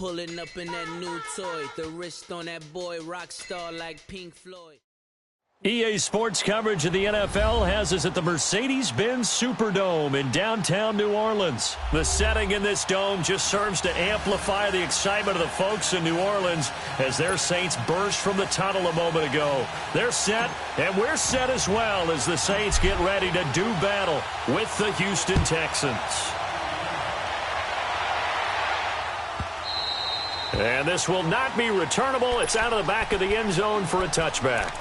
Pulling up in that new toy. The wrist on that boy, rock star like Pink Floyd. EA Sports coverage of the NFL has us at the Mercedes-Benz Superdome in downtown New Orleans. The setting in this dome just serves to amplify the excitement of the folks in New Orleans as their Saints burst from the tunnel a moment ago. They're set, and we're set as well as the Saints get ready to do battle with the Houston Texans. And this will not be returnable. It's out of the back of the end zone for a touchback.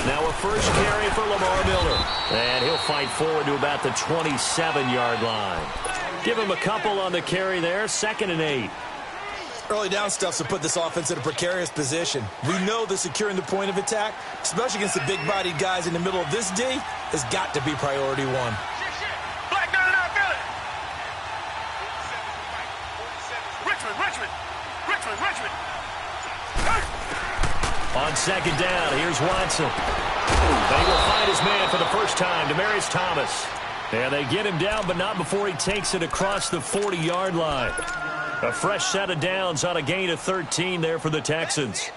Now a first carry for Lamar Miller. And he'll fight forward to about the 27-yard line. Give him a couple on the carry there. 2nd and 8. Early down stuff to put this offense in a precarious position. We know that securing the point of attack, especially against the big-bodied guys in the middle of this D, has got to be priority one. Richmond. On 2nd down, here's Watson. But he will find his man for the first time, Demaryius Thomas. And they get him down, but not before he takes it across the 40-yard line. A fresh set of downs on a gain of 13 there for the Texans.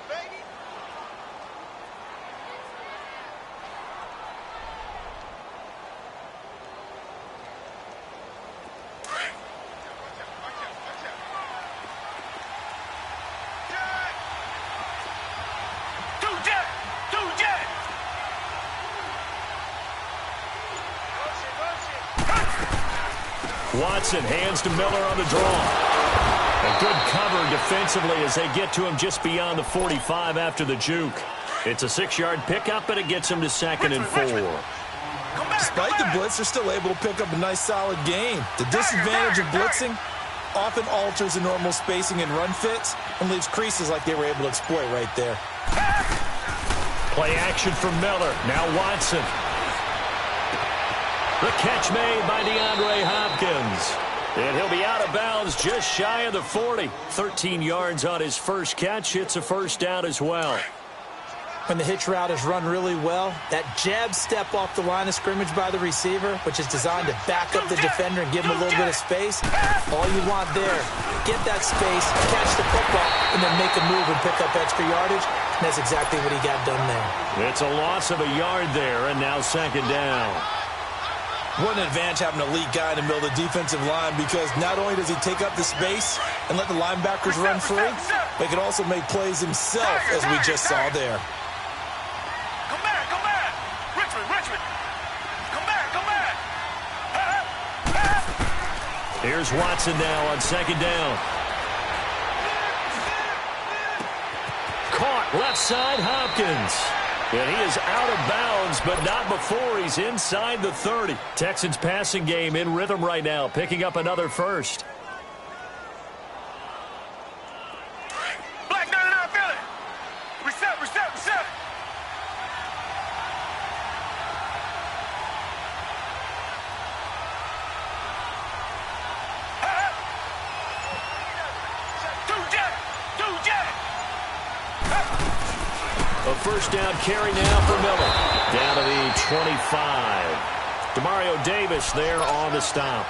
Watson hands to Miller on the draw. A good cover defensively as they get to him just beyond the 45 after the juke. It's a 6-yard pickup, and it gets him to 2nd and 4. Despite the blitz, they're still able to pick up a nice, solid gain. The disadvantage of blitzing often alters the normal spacing and run fits and leaves creases like they were able to exploit right there. Play action from Miller. Now Watson. The catch made by DeAndre Hopkins. And he'll be out of bounds just shy of the 40. 13 yards on his first catch. It's a first down as well. When the hitch route is run really well, that jab step off the line of scrimmage by the receiver, which is designed to back up the defender and give him a little bit of space, all you want there, get that space, catch the football, and then make a move and pick up extra yardage. And that's exactly what he got done there. It's a loss of a yard there, and now 2nd down. What an advantage having an elite guy in the middle of the defensive line, because not only does he take up the space and let the linebackers run free, but he can also make plays himself, as we just saw there. Come back. Richmond. Come back. Here's Watson now on 2nd down. Caught left side, Hopkins. And he is out of bounds, but not before he's inside the 30. Texans passing game in rhythm right now, picking up another first. Black 99 Philly. Reset. Two jet. A first down carry now for Miller. Down to the 25. Demario Davis there on the stop.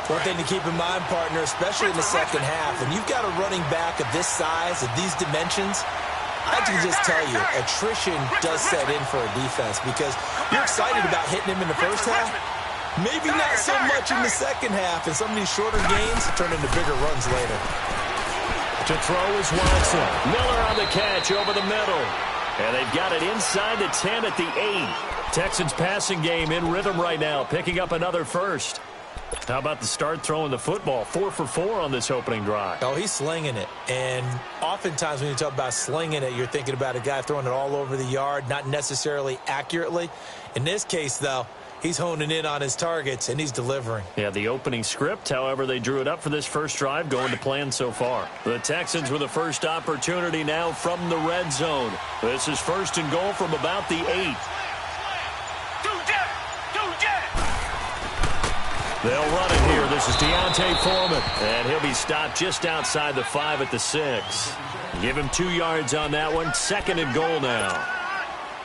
One thing to keep in mind, partner, especially in the second half, when you've got a running back of this size, of these dimensions, I can just tell you, attrition does set in for a defense because you're excited about hitting him in the first half. Maybe not so much in the second half, and some of these shorter gains turn into bigger runs later. To throw is Watson. Miller on the catch over the middle. And they've got it inside the 10 at the 8. Texans passing game in rhythm right now, picking up another first. How about the start throwing the football? 4 for 4 on this opening drive. Oh, he's slinging it. And oftentimes when you talk about slinging it, you're thinking about a guy throwing it all over the yard, not necessarily accurately. In this case, though, he's honing in on his targets, and he's delivering. Yeah, the opening script, however, they drew it up for this first drive, going to plan so far. The Texans with the first opportunity now from the red zone. This is first and goal from about the 8. They'll run it here. This is Deontay Foreman. And he'll be stopped just outside the 5 at the 6. Give him 2 yards on that one. Second and goal now.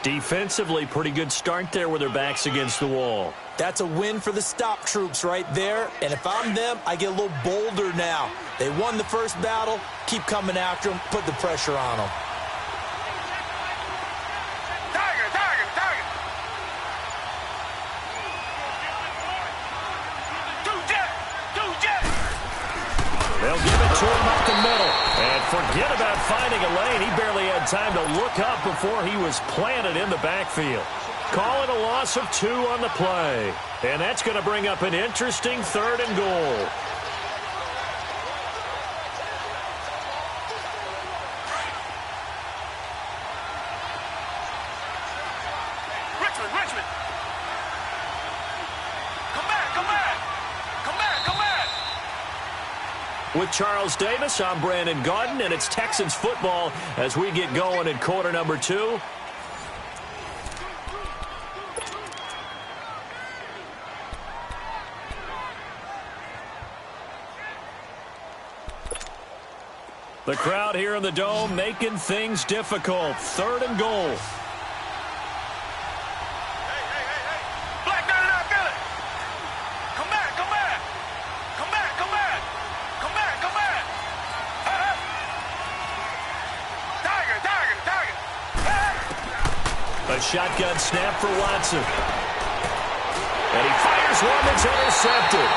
Defensively, pretty good start there with their backs against the wall. That's a win for the stop troops right there. And if I'm them, I get a little bolder now. They won the first battle. Keep coming after them. Put the pressure on them. They'll give it to him up the middle. And forget about finding a lane. He barely had time to look up before he was planted in the backfield. Call it a loss of 2 on the play. And that's going to bring up an interesting third and goal. Richmond. Come back. With Charles Davis, I'm Brandon Gaudin, and it's Texans football as we get going in quarter number 2. The crowd here in the Dome making things difficult. Third and goal. A shotgun snap for Watson. And he fires one that's intercepted.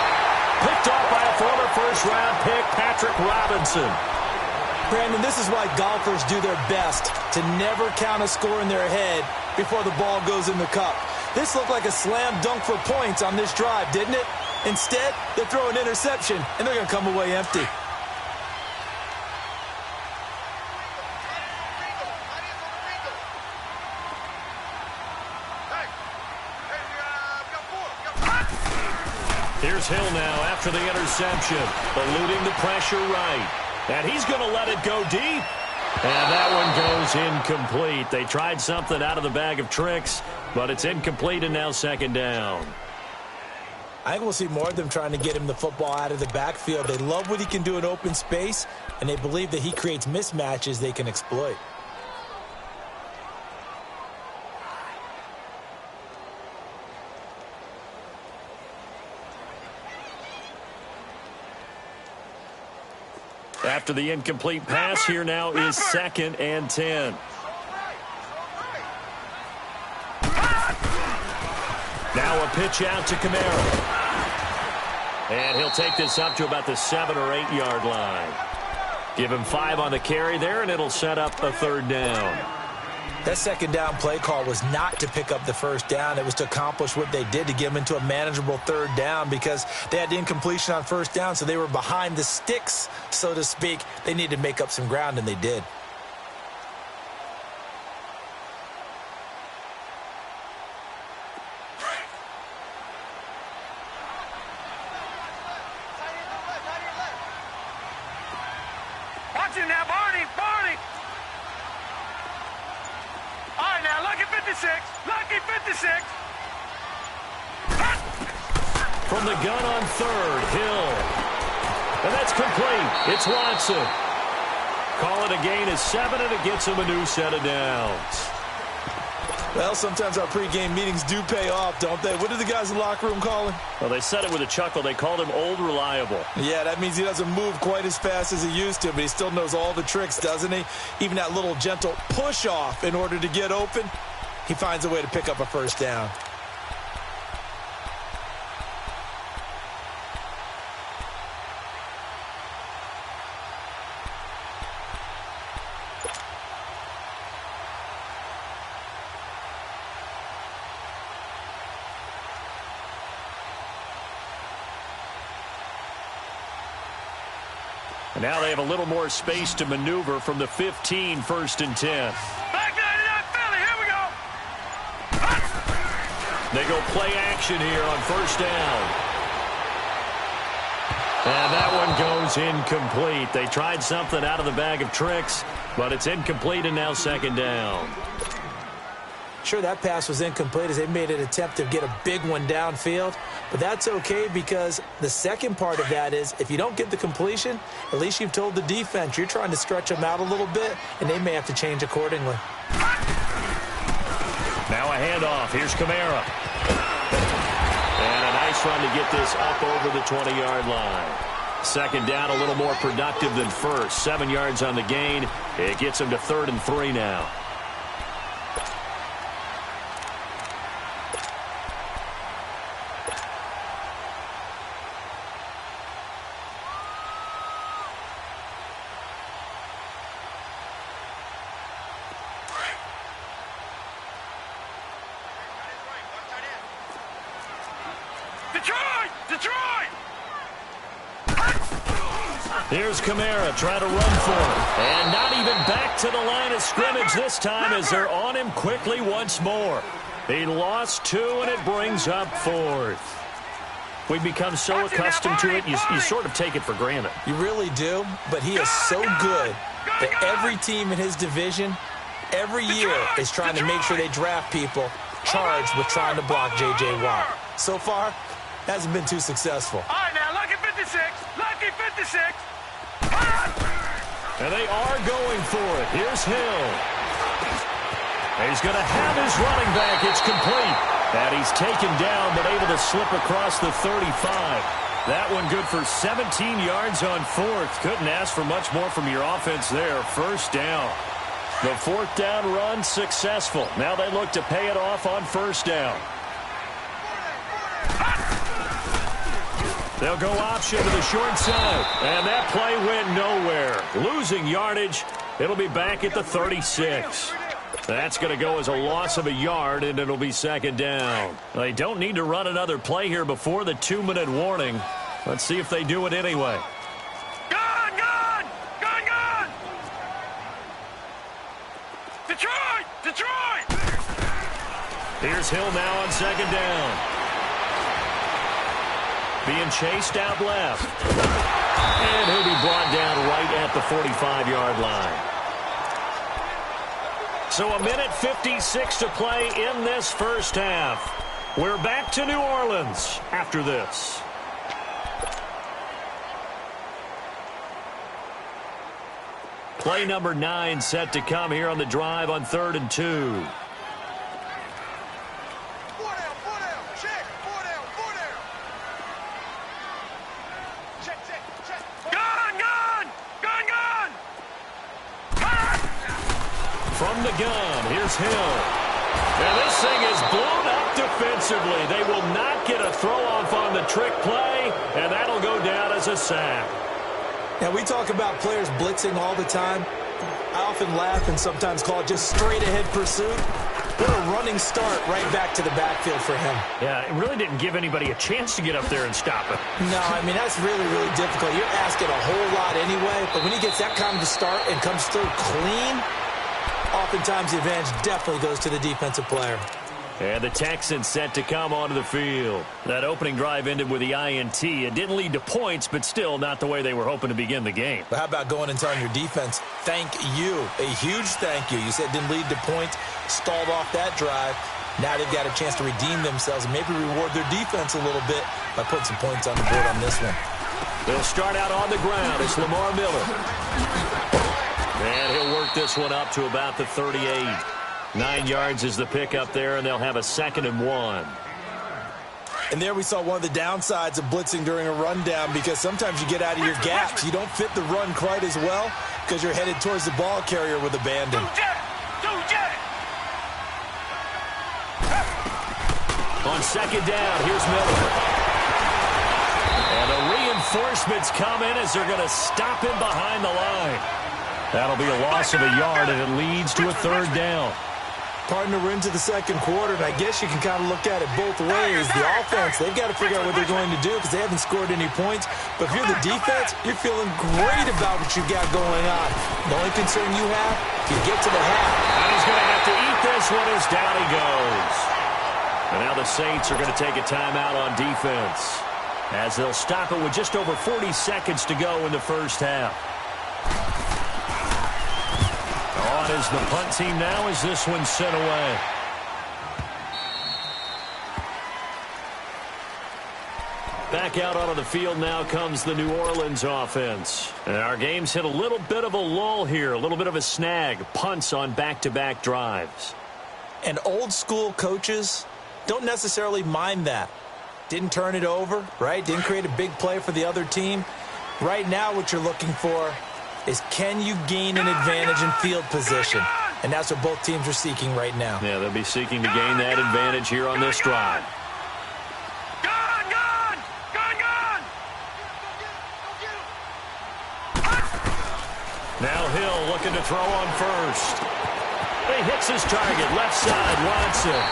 Picked off by a former first-round pick, Patrick Robinson. Brandon, this is why golfers do their best to never count a score in their head before the ball goes in the cup. This looked like a slam dunk for points on this drive, didn't it? Instead, they throw an interception, and they're going to come away empty. Here's Hill now after the interception, eluding the pressure right. And he's going to let it go deep. And that one goes incomplete. They tried something out of the bag of tricks, but it's incomplete and now second down. I think we'll see more of them trying to get him the football out of the backfield. They love what he can do in open space, and they believe that he creates mismatches they can exploit. After the incomplete pass, here now is 2nd and 10. Now a pitch out to Kamara. And he'll take this up to about the 7 or 8 yard line. Give him 5 on the carry there, and it'll set up a third down. That second down play call was not to pick up the first down. It was to accomplish what they did, to get them into a manageable third down, because they had the incompletion on first down, so they were behind the sticks, so to speak. They needed to make up some ground, and they did. Watch it now, Barney. All right, now, lucky 56. From the gun on third, Hill. And that's complete. It's Watson. Call it a gain of 7, and it gets him a new set of downs. Well, sometimes our pregame meetings do pay off, don't they? What do the guys in the locker room call him? Well, they said it with a chuckle. They called him Old Reliable. Yeah, that means he doesn't move quite as fast as he used to, but he still knows all the tricks, doesn't he? Even that little gentle push-off in order to get open, he finds a way to pick up a first down. And now they have a little more space to maneuver from the 15, 1st and 10. Back 99 Philly, here we go. They go play action here on 1st down. And that one goes incomplete. They tried something out of the bag of tricks, but it's incomplete and now 2nd down. Sure, that pass was incomplete as they made an attempt to get a big one downfield, but that's okay because the second part of that is if you don't get the completion, at least you've told the defense you're trying to stretch them out a little bit, and they may have to change accordingly. Now a handoff. Here's Kamara. And a nice run to get this up over the 20-yard line. 2nd down, a little more productive than 1st. 7 yards on the gain. It gets them to 3rd and 3 now. Detroit! Here's Kamara trying to run for it. And not even back to the line of scrimmage this time as they're on him quickly once more. He lost 2, and it brings up 4th. We've become so accustomed to it, you sort of take it for granted. You really do, but he is so good that every team in his division, every year, is trying to make sure they draft people charged with trying to block J.J. Watt. So far, hasn't been too successful. All right, now, lucky 56. Lucky 56. And they are going for it. Here's Hill. He's going to have his running back. It's complete. And he's taken down, but able to slip across the 35. That one good for 17 yards on 4th. Couldn't ask for much more from your offense there. 1st down. The 4th down run successful. Now they look to pay it off on 1st down. They'll go option to the short side. And that play went nowhere. Losing yardage. It'll be back at the 36. That's going to go as a loss of a yard, and it'll be 2nd down. They don't need to run another play here before the 2-minute warning. Let's see if they do it anyway. Gone! Detroit! Here's Hill now on 2nd down. Being chased out left. And he'll be brought down right at the 45-yard line. So 1:56 to play in this 1st half. We're back to New Orleans after this. Play number 9 set to come here on the drive on 3rd and 2. From the gun, here's Hill. And this thing is blown up defensively. They will not get a throw-off on the trick play, and that'll go down as a sack. Now, we talk about players blitzing all the time. I often laugh and sometimes call it just straight-ahead pursuit. What a running start right back to the backfield for him. Yeah, it really didn't give anybody a chance to get up there and stop it. No, I mean, that's really, really difficult. You're asking a whole lot anyway, but when he gets that kind of a start and comes through clean, oftentimes the advantage definitely goes to the defensive player. And the Texans set to come onto the field. That opening drive ended with the INT. It didn't lead to points, but still not the way they were hoping to begin the game. But how about going and telling your defense, thank you, a huge thank you. You said it didn't lead to points, stalled off that drive. Now they've got a chance to redeem themselves and maybe reward their defense a little bit by putting some points on the board on this one. They'll start out on the ground. It's Lamar Miller. And he'll work this one up to about the 38. 9 yards is the pickup there, and they'll have a 2nd and 1. And there we saw one of the downsides of blitzing during a rundown, because sometimes you get out of your gaps. You don't fit the run quite as well because you're headed towards the ball carrier with abandon. On 2nd down, here's Miller. And the reinforcements come in as they're going to stop him behind the line. That'll be a loss of a yard, and it leads to a 3rd down. Partner, we're into the 2nd quarter, and I guess you can kind of look at it both ways. The offense, they've got to figure out what they're going to do because they haven't scored any points. But if you're the defense, you're feeling great about what you've got going on. The only concern you have, you get to the half. And he's going to have to eat this one as down he goes. And now the Saints are going to take a timeout on defense as they'll stop it with just over 40 seconds to go in the first half. On is the punt team now as this one's sent away. Back out onto the field now comes the New Orleans offense. And our game's hit a little bit of a lull here, a little bit of a snag. Punts on back-to-back drives. And old school coaches don't necessarily mind that. Didn't turn it over, right? Didn't create a big play for the other team. Right now what you're looking for is, can you gain an advantage in field position? And that's what both teams are seeking right now. Yeah, they'll be seeking to gain that advantage here on this drive. Now Hill looking to throw on first. He hits his target, left side, Watson.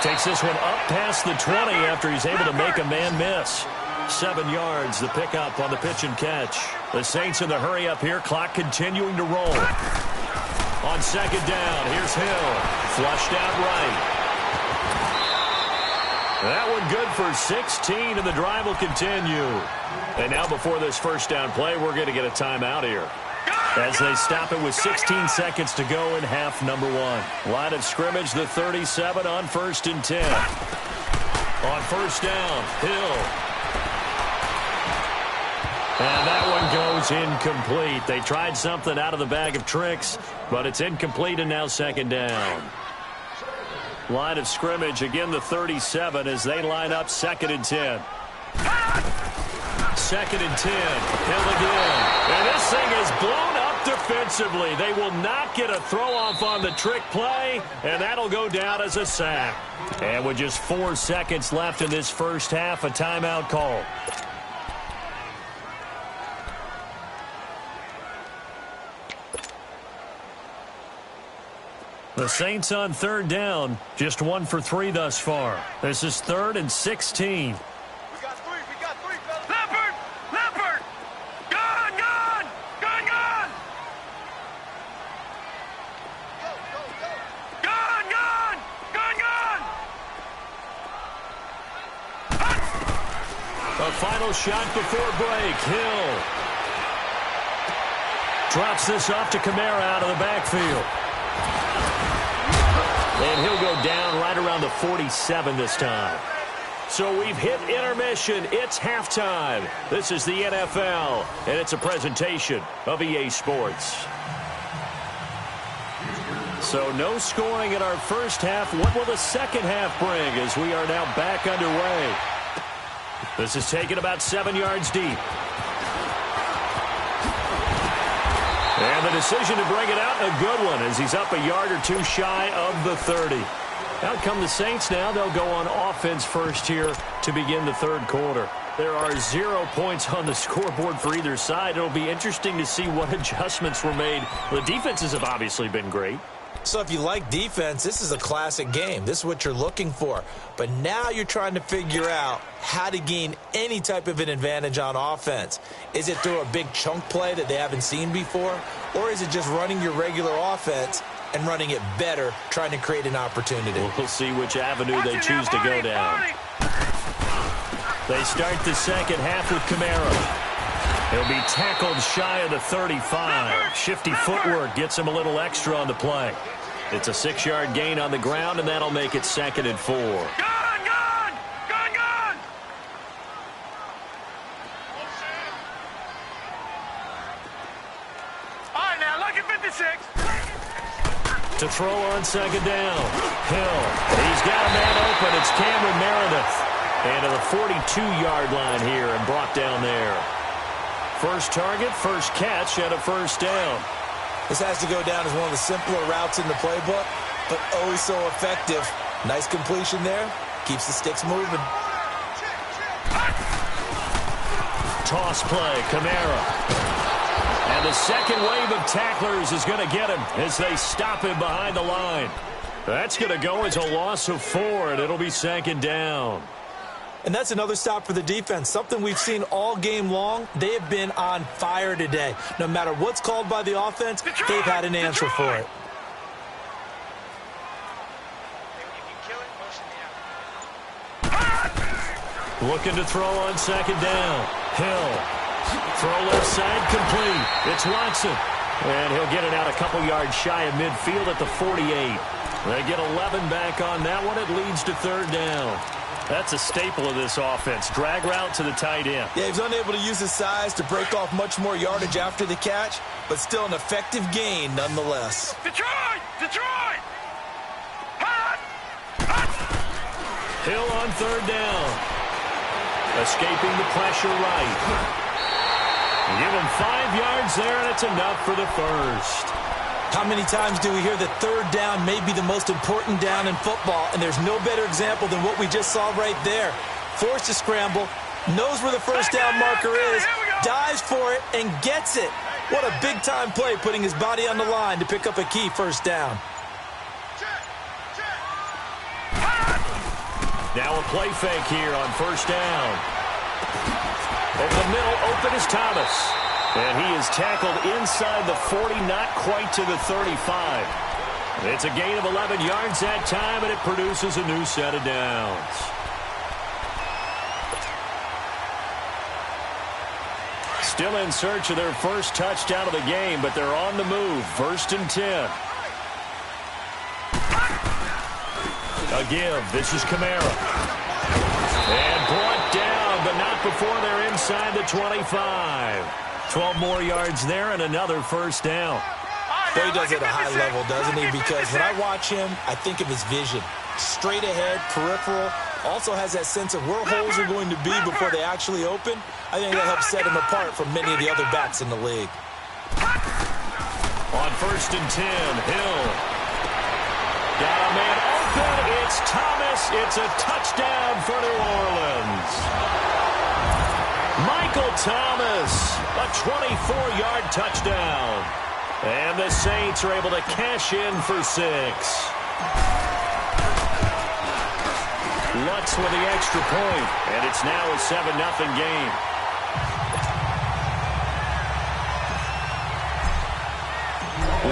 Takes this one up past the 20 after he's able to make a man miss. 7 yards, the pickup on the pitch and catch. The Saints in the hurry up here, clock continuing to roll. On 2nd down, here's Hill. Flushed out right. That one good for 16, and the drive will continue. And now before this first down play, we're going to get a timeout here, as they stop it with 16 seconds to go in half number 1. Line of scrimmage, the 37 on 1st and 10. On 1st down, Hill. And that one goes incomplete. They tried something out of the bag of tricks, but it's incomplete, and now 2nd down. Line of scrimmage, again the 37 as they line up 2nd and 10. 2nd and 10. Hill again. And this thing is blown up defensively. They will not get a throw-off on the trick play, and that'll go down as a sack. And with just 4 seconds left in this first half, a timeout call. The Saints on 3rd down, just 1 for 3 thus far. This is 3rd and 16. We got three, fellas. Leopard! Gun! Gun! A final shot before break. Hill drops this off to Kamara out of the backfield. And he'll go down right around the 47 this time. So we've hit intermission. It's halftime. This is the NFL, and it's a presentation of EA Sports. So no scoring in our first half. What will the second half bring as we are now back underway? This is taken about 7 yards deep. And the decision to bring it out, a good one, as he's up a yard or two shy of the 30. Out come the Saints now. They'll go on offense first here to begin the third quarter. There are 0 points on the scoreboard for either side. It'll be interesting to see what adjustments were made. The defenses have obviously been great. So if you like defense, this is a classic game. This is what you're looking for. But now you're trying to figure out how to gain any type of an advantage on offense. Is it through a big chunk play that they haven't seen before? Or is it just running your regular offense and running it better, trying to create an opportunity? We'll see which avenue they choose to go down. They start the second half with Kamara. He'll be tackled shy of the 35. Shifty footwork gets him a little extra on the play. It's a 6-yard gain on the ground, and that'll make it 2nd and 4. Gun! All right, now, lucky 56. To throw on second down. Hill. He's got a man open. It's Cameron Meredith. And to the 42-yard line here and brought down there. First target, first catch, and a first down. This has to go down as one of the simpler routes in the playbook, but oh so effective. Nice completion there. Keeps the sticks moving. Toss play, Kamara. And the second wave of tacklers is going to get him as they stop him behind the line. That's going to go as a loss of 4, and it'll be second down. And that's another stop for the defense, something we've seen all game long. They have been on fire today. No matter what's called by the offense, they've had an answer for it. Looking to throw on second down. Hill. Throw left side, complete. It's Watson. And he'll get it out a couple yards shy of midfield at the 48. They get 11 back on that one. It leads to third down. That's a staple of this offense. Drag route to the tight end. Yeah, he was unable to use his size to break off much more yardage after the catch, but still an effective gain nonetheless. Detroit! Detroit! Hill on third down. Escaping the pressure right. Give him 5 yards there, and it's enough for the first. How many times do we hear that third down may be the most important down in football, and there's no better example than what we just saw right there. Forced to scramble, knows where the first down marker is, dives for it, and gets it. What a big-time play, putting his body on the line to pick up a key first down. Now a play fake here on first down. Over the middle, open is Thomas. And he is tackled inside the 40, not quite to the 35. It's a gain of 11 yards that time, and it produces a new set of downs. Still in search of their first touchdown of the game, but they're on the move. First and 10. A give. This is Kamara. And brought down, but not before they're inside the 25. 12 more yards there and another first down. Well, he does it at a high level, doesn't he? Because when I watch him, I think of his vision. Straight ahead, peripheral. Also has that sense of where holes are going to be before they actually open. I think that helps set him apart from many of the other backs in the league. On first and 10, Hill. Got a man open. It's Thomas. It's a touchdown for New Orleans. Michael Thomas, a 24-yard touchdown. And the Saints are able to cash in for 6. Lutz with the extra point, and it's now a 7-0 game.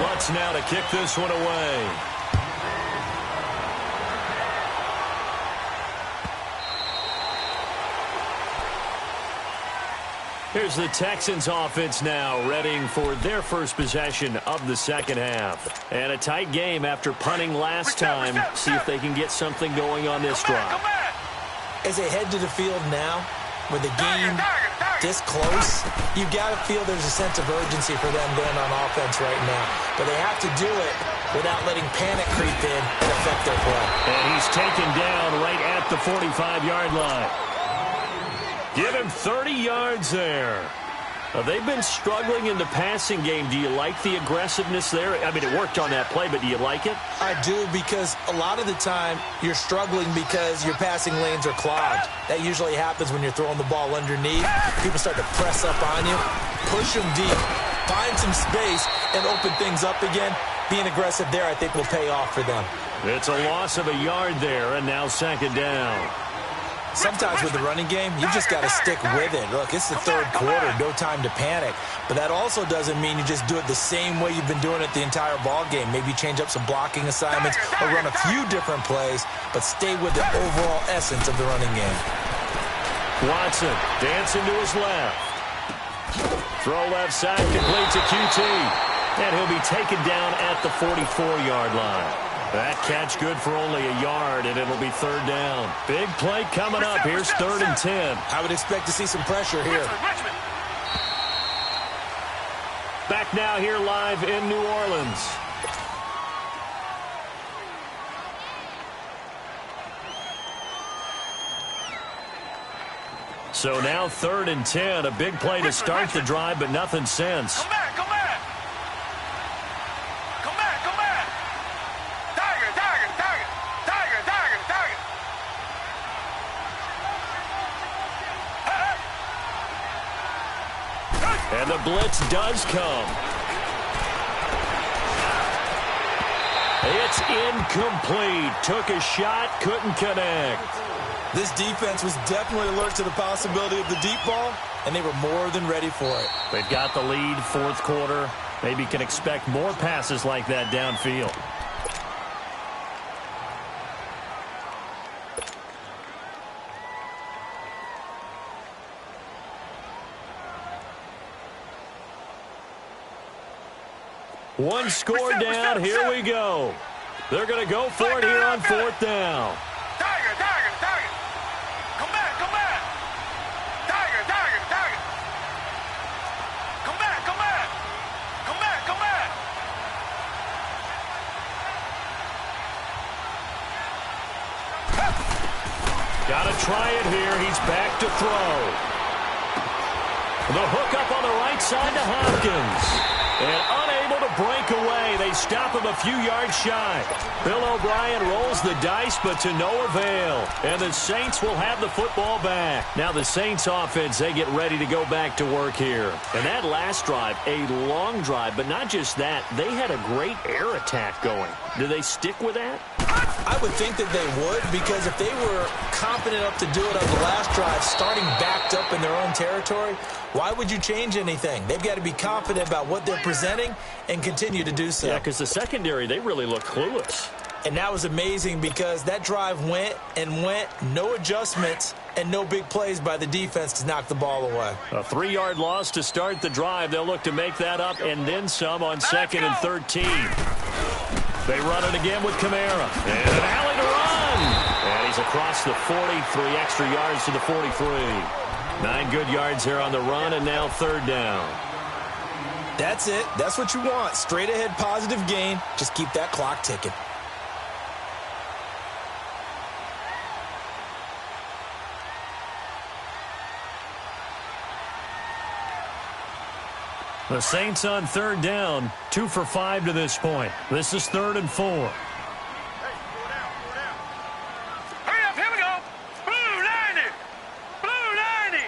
Lutz now to kick this one away. Here's the Texans offense now, readying for their first possession of the second half. And a tight game after punting last time. See if they can get something going on this drive. As they head to the field now, with the game this close, you've got to feel there's a sense of urgency for them going on offense right now. But they have to do it without letting panic creep in and affect their play. And he's taken down right at the 45-yard line. Give him 30 yards there. They've been struggling in the passing game. Do you like the aggressiveness there? I mean, it worked on that play, but do you like it? I do, because a lot of the time you're struggling because your passing lanes are clogged. That usually happens when you're throwing the ball underneath. People start to press up on you, push them deep, find some space, and open things up again. Being aggressive there, I think, will pay off for them. It's a loss of a yard there, and now second down. Sometimes with the running game, you just got to stick with it. Look, it's the third quarter, no time to panic. But that also doesn't mean you just do it the same way you've been doing it the entire ball game. Maybe change up some blocking assignments or run a few different plays, but stay with the overall essence of the running game. Watson dancing to his left. Throw left side, complete to QT. And he'll be taken down at the 44-yard line. That catch good for only a yard, and it'll be third down. Big play coming up. Here's third and 10. I would expect to see some pressure here. Back now here live in New Orleans. So now 3rd and 10. A big play to start the drive, but nothing since. Come back, come back. Come back, come back. Tiger, tiger, tiger. Tiger, tiger, tiger. And the blitz does come. It's incomplete. Took a shot, couldn't connect. This defense was definitely alert to the possibility of the deep ball, and they were more than ready for it. They've got the lead, 4th quarter. Maybe can expect more passes like that downfield. One score down. Here we go. They're going to go for it here on 4th down. Tiger, tiger, tiger. Come back, come back. Tiger, tiger, tiger. Come back, come back. Come back, come back. Got to try it here. He's back to throw. The hook up on the right side to Hopkins. And unable to break away. They stop him a few yards shy. Bill O'Brien rolls the dice, but to no avail. And the Saints will have the football back. Now the Saints offense, they get ready to go back to work here. And that last drive, a long drive, but not just that. They had a great air attack going. Do they stick with that? I would think that they would, because if they were confident enough to do it on the last drive, starting backed up in their own territory, why would you change anything? They've got to be confident about what they're presenting and continue to do so. Yeah, because the secondary, they really look clueless. And that was amazing because that drive went and went, no adjustments, and no big plays by the defense to knock the ball away. A 3-yard loss to start the drive. They'll look to make that up and then some on 2nd and 13. They run it again with Kamara. And an alley to run. And he's across the 40, 3 extra yards to the 43. 9 good yards there on the run, and now 3rd down. That's it. That's what you want. Straight ahead positive gain. Just keep that clock ticking. The Saints on 3rd down, 2 for 5 to this point. This is 3rd and 4. Hurry up, here we go. Blue 90. Blue 90.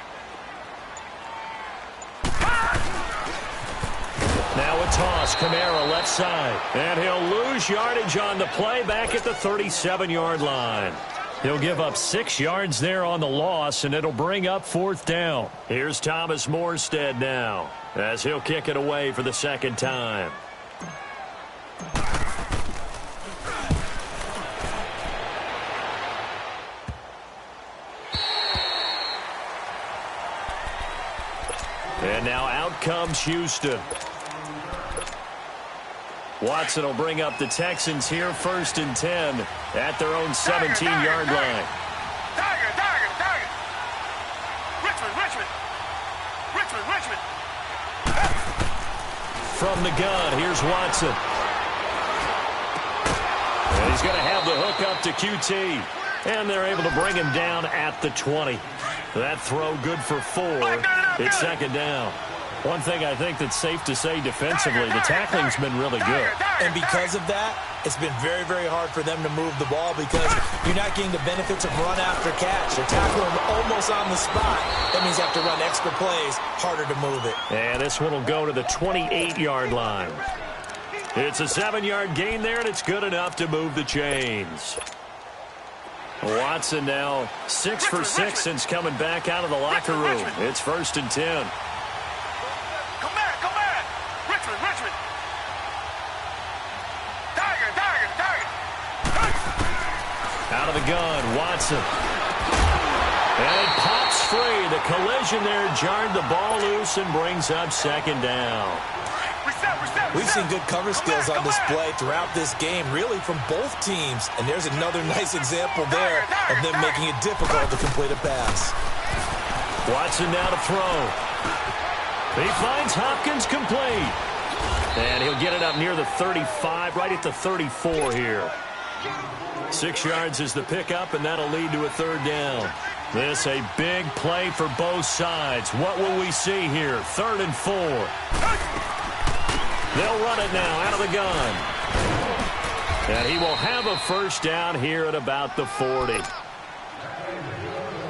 Now a toss. Kamara left side. And he'll lose yardage on the play back at the 37-yard line. He'll give up 6 yards there on the loss, and it'll bring up 4th down. Here's Thomas Morstead now, as he'll kick it away for the 2nd time. And now out comes Houston. Watson will bring up the Texans here 1st and 10 at their own 17-yard line. Tiger, tiger, tiger. Richmond, Richmond. Richmond, Richmond. From the gun, here's Watson. And he's going to have the hook up to QT. And they're able to bring him down at the 20. That throw good for 4. It's 2nd down. One thing I think that's safe to say defensively, the tackling's been really good. And because of that, it's been very, very hard for them to move the ball because you're not getting the benefits of run after catch. They're tackling them almost on the spot. That means you have to run extra plays, harder to move it. And this one will go to the 28-yard line. It's a 7-yard gain there, and it's good enough to move the chains. Watson now 6 for 6 since coming back out of the locker room. It's 1st and 10. Out of the gun, Watson. And it pops free. The collision there jarred the ball loose and brings up 2nd down. We've seen good cover skills on display throughout this game, really from both teams. And there's another nice example there of them making it difficult to complete a pass. Watson now to throw. He finds Hopkins complete. And he'll get it up near the 35, right at the 34 here. 6 yards is the pickup, and that'll lead to a 3rd down. This a big play for both sides. What will we see here? 3rd and 4. They'll run it now out of the gun. And he will have a first down here at about the 40.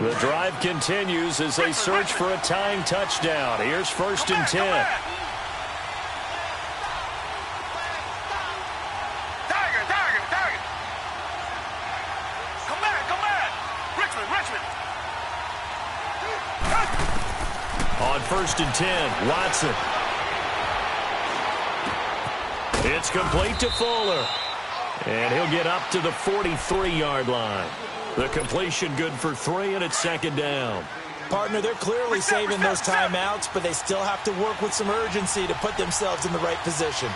The drive continues as they search for a tying touchdown. Here's 1st and 10. On 1st and 10, Watson. It's complete to Fuller. And he'll get up to the 43-yard line. The completion good for 3, and it's 2nd down. Partner, they're clearly saving those timeouts, but they still have to work with some urgency to put themselves in the right position.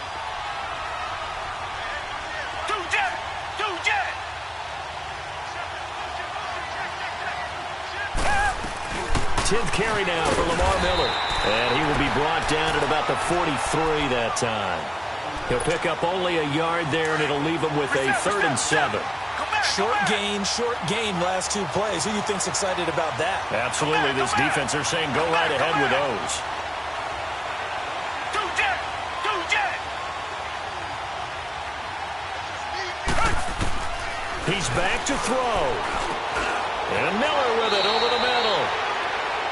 10th carry now for Lamar Miller. And he will be brought down at about the 43 that time. He'll pick up only a yard there, and it'll leave him with a 3rd and 7. Short gain last 2 plays. Who do you think's excited about that? Absolutely. This defense, they're saying go right ahead with those. He's back to throw. And Miller with it over the middle.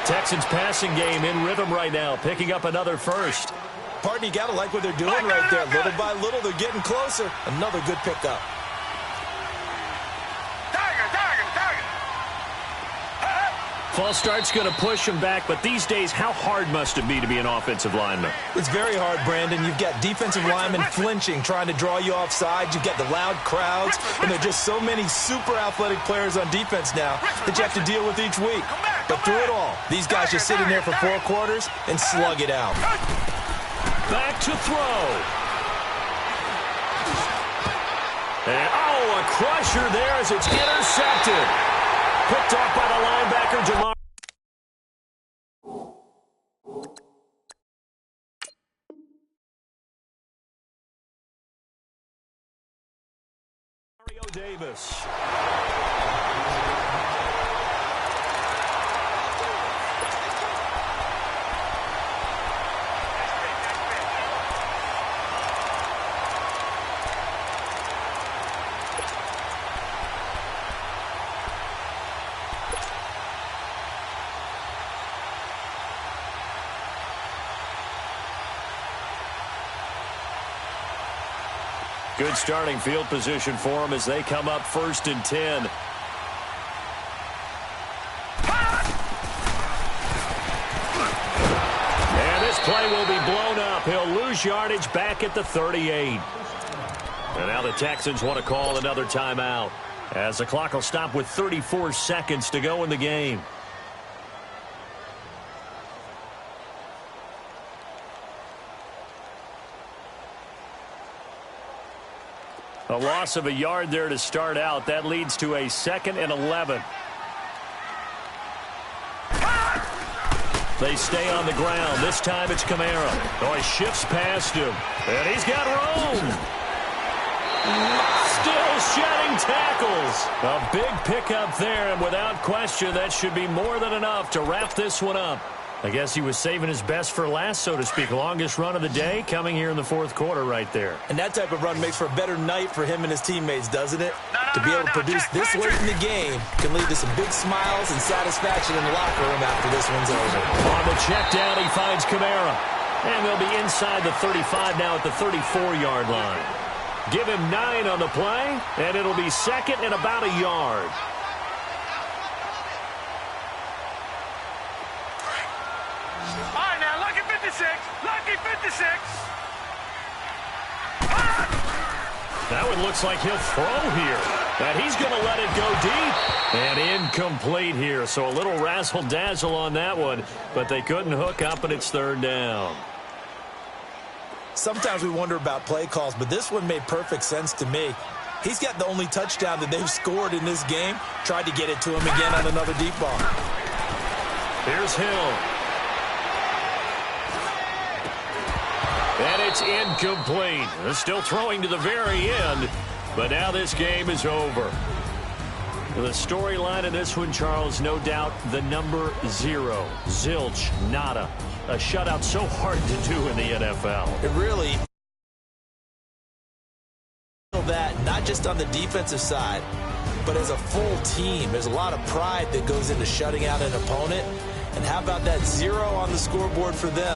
Texans passing game in rhythm right now, picking up another first. Partner, you got to like what they're doing right there. Little by little, they're getting closer. Another good pickup. False start's going to push him back, but these days, how hard must it be to be an offensive lineman? It's very hard, Brandon. You've got defensive linemen flinching, trying to draw you offside. You've got the loud crowds, and there are just so many super athletic players on defense now that you have to deal with each week. But through it all, these guys just sit in there for 4 quarters and slug it out. Back to throw. And, a crusher there as it's intercepted. Picked off by the linebacker, Jamar. Mario Davis. Good starting field position for them as they come up 1st and 10. And this play will be blown up. He'll lose yardage back at the 38. And now the Texans want to call another timeout as the clock will stop with 34 seconds to go in the game. A loss of a yard there to start out. That leads to a 2nd and 11. They stay on the ground. This time it's Kamara. Oh, he shifts past him. And he's got room. Still shedding tackles. A big pickup there, and without question, that should be more than enough to wrap this one up. I guess he was saving his best for last, so to speak. Longest run of the day coming here in the 4th quarter right there. And that type of run makes for a better night for him and his teammates, doesn't it? To be able to produce this late in the game can lead to some big smiles and satisfaction in the locker room after this one's over. On the check down, he finds Kamara. And they'll be inside the 35 now at the 34-yard line. Give him 9 on the play, and it'll be 2nd and about a yard. Lucky 56. That one looks like he'll throw here. And he's going to let it go deep. And incomplete here. So a little razzle-dazzle on that one. But they couldn't hook up, and it's 3rd down. Sometimes we wonder about play calls, but this one made perfect sense to me. He's got the only touchdown that they've scored in this game. Tried to get it to him again on another deep ball. Here's Hill. And it's incomplete. They're still throwing to the very end, but now this game is over. The storyline in this one, Charles, no doubt the number 0. Zilch, nada. A shutout so hard to do in the NFL. It really that not just on the defensive side, but as a full team. There's a lot of pride that goes into shutting out an opponent. And how about that 0 on the scoreboard for them?